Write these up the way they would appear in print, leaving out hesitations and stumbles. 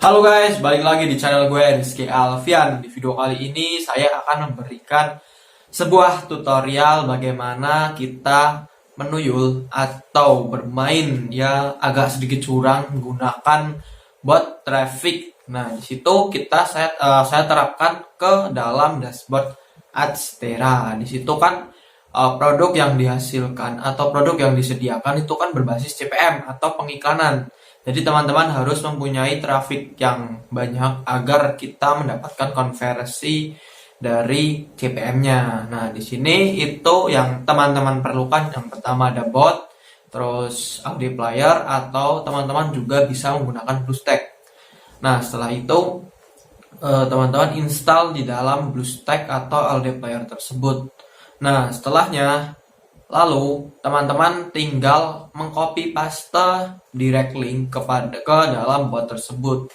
Halo guys, balik lagi di channel gue Rizky Alfian. Di video kali ini saya akan memberikan sebuah tutorial bagaimana kita menuyul atau bermain yang agak sedikit curang menggunakan bot traffic. Nah, di situ saya terapkan ke dalam dashboard Adstera. Di situ kan produk yang dihasilkan atau produk yang disediakan itu kan berbasis CPM atau pengiklanan. Jadi teman-teman harus mempunyai traffic yang banyak agar kita mendapatkan konversi dari CPM-nya. Nah, di sini itu yang teman-teman perlukan. Yang pertama ada bot, terus multiplier, atau teman-teman juga bisa menggunakan BlueStack. Nah, setelah itu teman-teman install di dalam BlueStack atau LD Player tersebut. Nah, setelahnya lalu teman-teman tinggal mengcopy paste direct link ke dalam bot tersebut.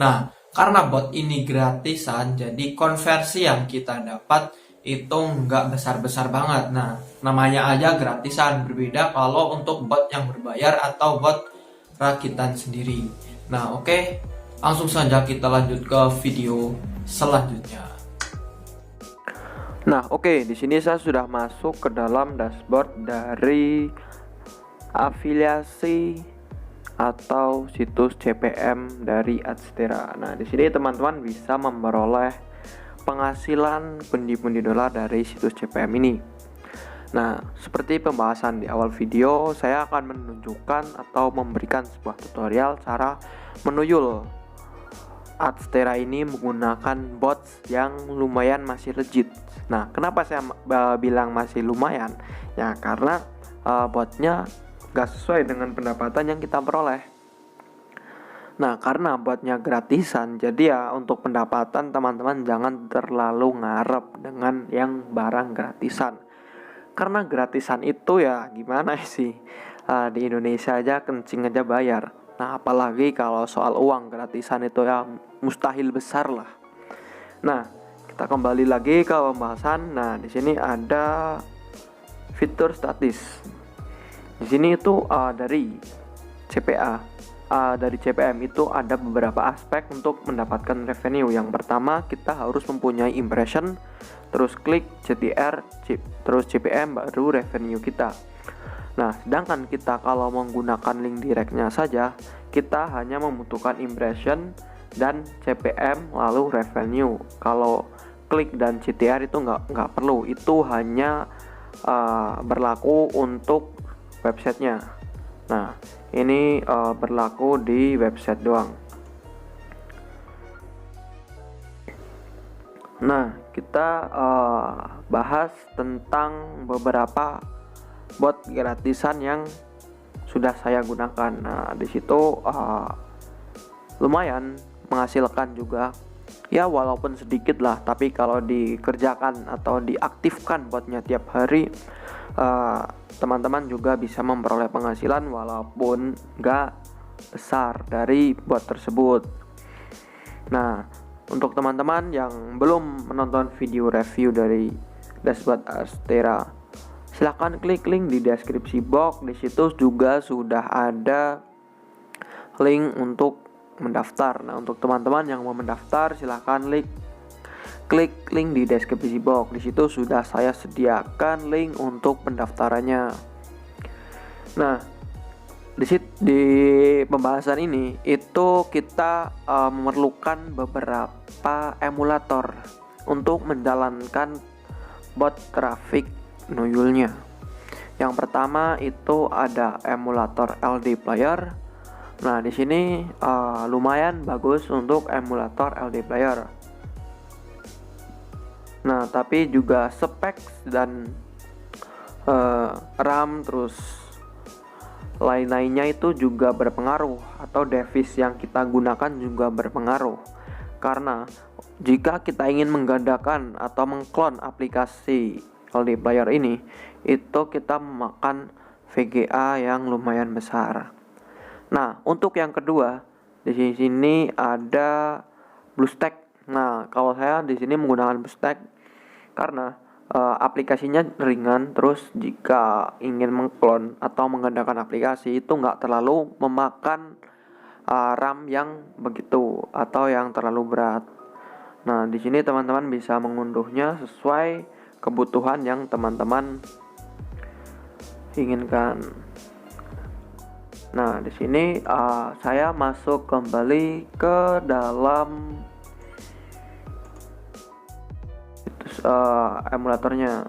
Nah, karena bot ini gratisan, jadi konversi yang kita dapat itu nggak besar-besar banget. Nah, namanya aja gratisan, berbeda kalau untuk bot yang berbayar atau bot rakitan sendiri. Nah, oke, langsung saja kita lanjut ke video selanjutnya. Nah, oke, di sini saya sudah masuk ke dalam dashboard dari afiliasi atau situs CPM dari Adstera. Nah, di sini teman-teman bisa memperoleh penghasilan pundi-pundi dolar dari situs CPM ini. Nah, seperti pembahasan di awal video, saya akan menunjukkan atau memberikan sebuah tutorial cara menuyul Adstera ini menggunakan bots yang lumayan masih legit. Nah, kenapa saya bilang masih lumayan? Ya, karena botnya gak sesuai dengan pendapatan yang kita peroleh. Nah, karena botnya gratisan, jadi ya untuk pendapatan teman-teman jangan terlalu ngarep dengan yang barang gratisan. Karena gratisan itu ya gimana sih, di Indonesia aja kencing aja bayar. Nah, apalagi kalau soal uang gratisan itu ya mustahil besar lah. Nah, kita kembali lagi ke pembahasan. Nah, di sini ada fitur statis. Di sini itu dari CPA, dari CPM itu ada beberapa aspek untuk mendapatkan revenue. Yang pertama, kita harus mempunyai impression, terus klik, CTR, terus CPM, baru revenue kita. Nah, sedangkan kita kalau menggunakan link directnya saja, kita hanya membutuhkan impression dan CPM lalu revenue. Kalau klik dan CTR itu nggak perlu, itu hanya berlaku untuk websitenya. Nah, ini berlaku di website doang. Nah, kita bahas tentang beberapa bot gratisan yang sudah saya gunakan. Nah, di situ lumayan menghasilkan juga. Ya, walaupun sedikit lah, tapi kalau dikerjakan atau diaktifkan botnya tiap hari, teman-teman juga bisa memperoleh penghasilan walaupun gak besar dari bot tersebut. Nah, untuk teman-teman yang belum menonton video review dari dashboard Adstera, silahkan klik link di deskripsi box. Di situ juga sudah ada link untuk mendaftar. Nah, untuk teman-teman yang mau mendaftar, silahkan klik link di deskripsi box. Di situ sudah saya sediakan link untuk pendaftarannya. Nah, di pembahasan ini itu kita memerlukan beberapa emulator untuk menjalankan bot traffic nuyulnya. Yang pertama itu ada emulator LD Player. Nah, di sini lumayan bagus untuk emulator LD Player. Nah, tapi juga spek dan RAM terus lain-lainnya itu juga berpengaruh, atau device yang kita gunakan juga berpengaruh. Karena jika kita ingin menggandakan atau mengklon aplikasi LD Player ini, itu kita memakan VGA yang lumayan besar. Nah, untuk yang kedua, di sini ada BlueStack. Nah, kalau saya di sini menggunakan BlueStack karena aplikasinya ringan, terus jika ingin mengklon atau menggandakan aplikasi itu nggak terlalu memakan RAM yang begitu atau yang terlalu berat. Nah, di sini teman-teman bisa mengunduhnya sesuai kebutuhan yang teman-teman inginkan. Nah, di sini saya masuk kembali ke dalam emulatornya.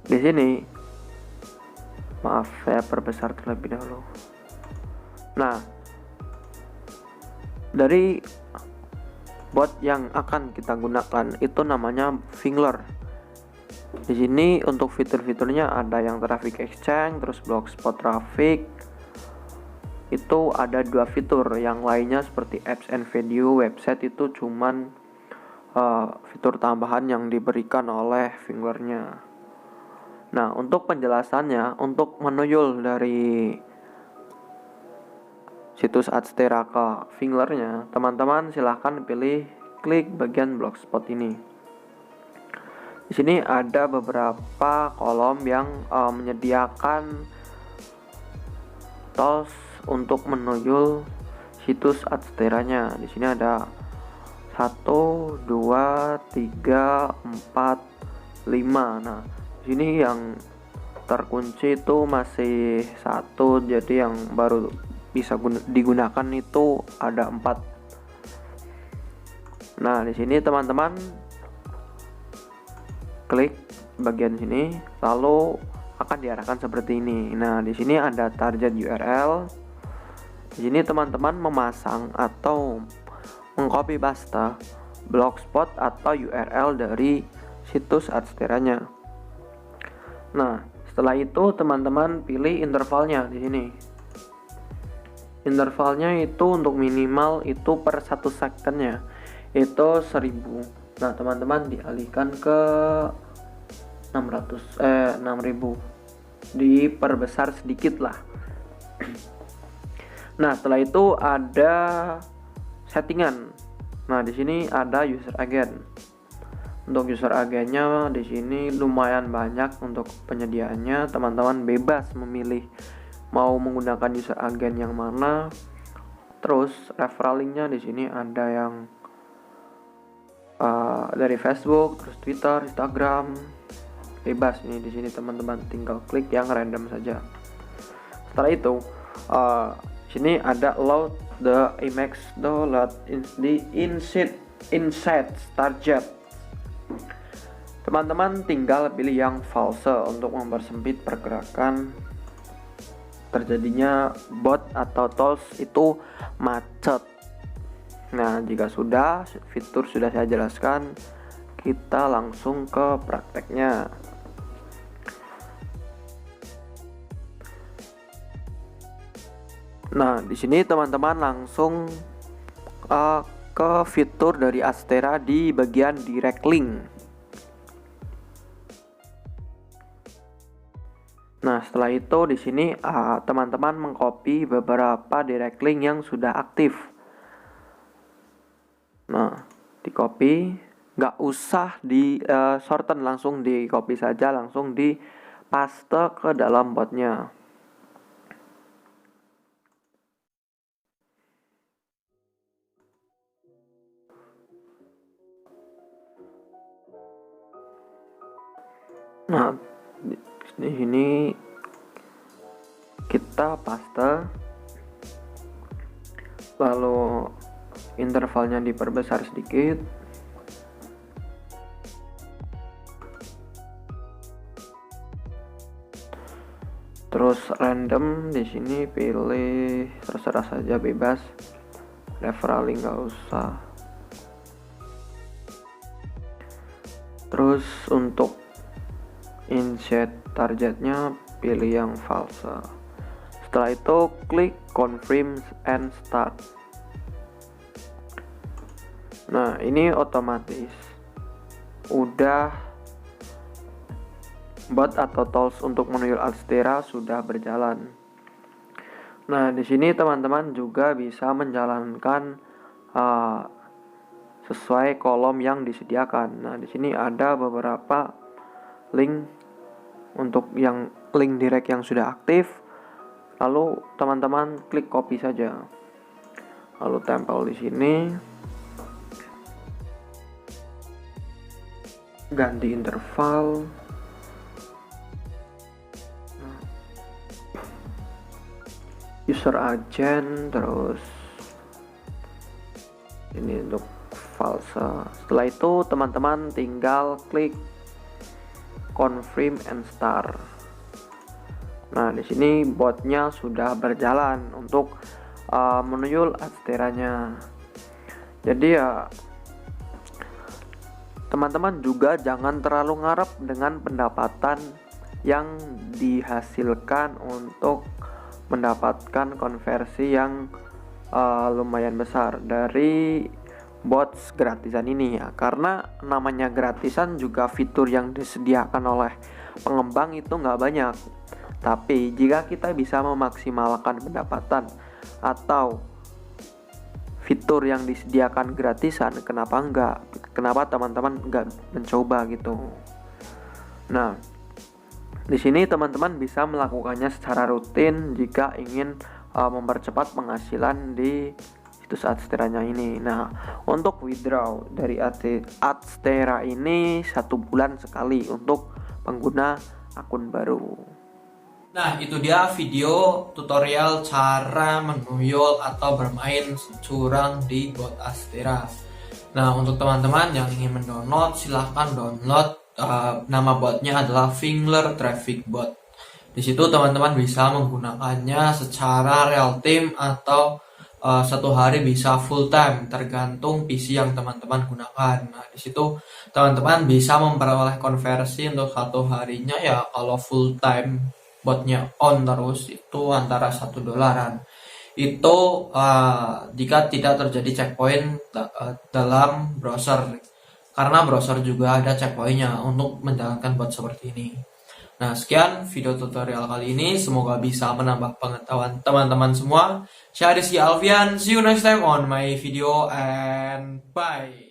Di sini, maaf, saya perbesar terlebih dahulu. Nah, dari bot yang akan kita gunakan itu namanya Fingler. Di sini untuk fitur-fiturnya ada yang traffic exchange, terus blogspot traffic. Itu ada 2 fitur, yang lainnya seperti apps and video website itu cuman fitur tambahan yang diberikan oleh Finglernya. Nah, untuk penjelasannya, untuk menuyul dari situs Adstera ke Finglernya, teman-teman silahkan pilih klik bagian blogspot ini. Di sini ada beberapa kolom yang menyediakan tools untuk menuyul situs Adsteranya. Di sini ada 1, 2, 3, 4, 5. Nah, di sini yang terkunci itu masih 1, jadi yang baru bisa digunakan itu ada 4. Nah, di sini teman-teman klik bagian sini, lalu akan diarahkan seperti ini. Nah, di sini ada target URL. Di sini teman-teman memasang atau mengcopy paste blogspot atau URL dari situs Adsteranya. Nah, setelah itu teman-teman pilih intervalnya di sini. Intervalnya itu untuk minimal itu per 1 secondnya itu 1000. Nah, teman-teman dialihkan ke 6000. Diperbesar sedikit lah. Nah, setelah itu ada settingan. Nah, di sini ada user agent. Untuk user agentnya di sini lumayan banyak untuk penyediaannya. Teman-teman bebas memilih mau menggunakan user agent yang mana. Terus referral linknya di sini ada yang dari Facebook, terus Twitter, Instagram, bebas ini. Di sini teman-teman tinggal klik yang random saja. Setelah itu sini ada load the image download the inside target. Teman-teman tinggal pilih yang false untuk mempersempit pergerakan terjadinya bot atau tools itu macet. Nah, jika sudah, fitur sudah saya jelaskan, kita langsung ke prakteknya. Nah, di sini teman-teman langsung ke fitur dari Adstera di bagian direct link. Nah, setelah itu di sini teman-teman mengcopy beberapa direct link yang sudah aktif. Nah, di copy, nggak usah di shorten, langsung di copy saja, langsung di paste ke dalam botnya. Nah, di sini kita paste, lalu intervalnya diperbesar sedikit. Terus random di sini pilih terserah saja, bebas. Referral nggak usah. Terus untuk insert targetnya pilih yang false. Setelah itu klik confirm and start. Nah, ini otomatis udah bot atau tools untuk menuyul Adstera sudah berjalan. Nah, di sini teman-teman juga bisa menjalankan sesuai kolom yang disediakan. Nah, di sini ada beberapa link untuk yang link direct yang sudah aktif. Lalu teman-teman klik copy saja, lalu tempel di sini, ganti interval, user agent, terus ini untuk false. Setelah itu teman-teman tinggal klik confirm and start. Nah, di sini botnya sudah berjalan untuk menuyul Adstera-nya. Jadi ya teman-teman juga jangan terlalu ngarep dengan pendapatan yang dihasilkan untuk mendapatkan konversi yang lumayan besar dari bots gratisan ini ya, karena namanya gratisan juga fitur yang disediakan oleh pengembang itu nggak banyak. Tapi jika kita bisa memaksimalkan pendapatan atau fitur yang disediakan gratisan, kenapa teman-teman nggak mencoba gitu. Nah, di sini teman-teman bisa melakukannya secara rutin jika ingin mempercepat penghasilan di situs Adstera-nya ini. Nah, untuk withdraw dari Adstera ini 1 bulan sekali untuk pengguna akun baru. Nah, itu dia video tutorial cara menuyul atau bermain curang di bot Adstera. Nah, untuk teman-teman yang ingin mendownload, silahkan download. Nama botnya adalah Fingler Traffic Bot. Di situ teman-teman bisa menggunakannya secara real time atau satu hari bisa full time, tergantung PC yang teman-teman gunakan. Nah, di situ teman-teman bisa memperoleh konversi untuk satu harinya ya, kalau full time botnya on terus itu antara $1 itu jika tidak terjadi checkpoint dalam browser, karena browser juga ada checkpointnya untuk menjalankan bot seperti ini. Nah, sekian video tutorial kali ini, semoga bisa menambah pengetahuan teman-teman semua. Saya Rizky Alfian, see you next time on my video and bye.